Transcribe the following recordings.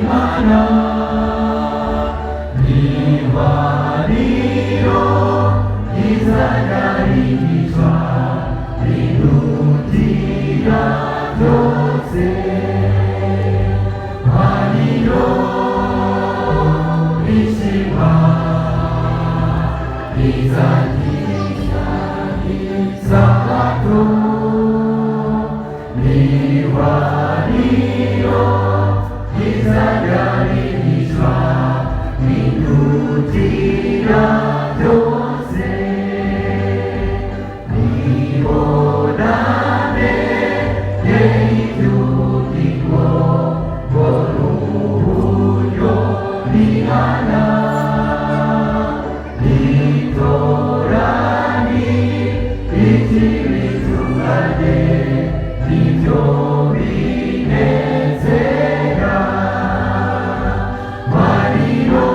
Imana ihwaniro izagarigishwa rinutira byose hwaniro rishima rizagisha isabato ihwaniro izagarigishwa rinutira byose nibonane y'ibyugingo ngo n'uburyo rihana ritorani ikibitunganye nibyo binezera mariro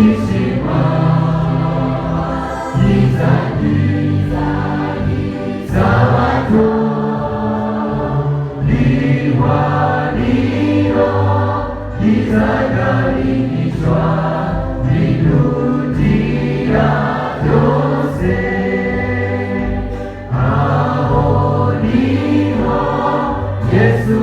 ishima yizagiza sabato ihwaniro izagarigishwa rinutira byose aho niho Yesu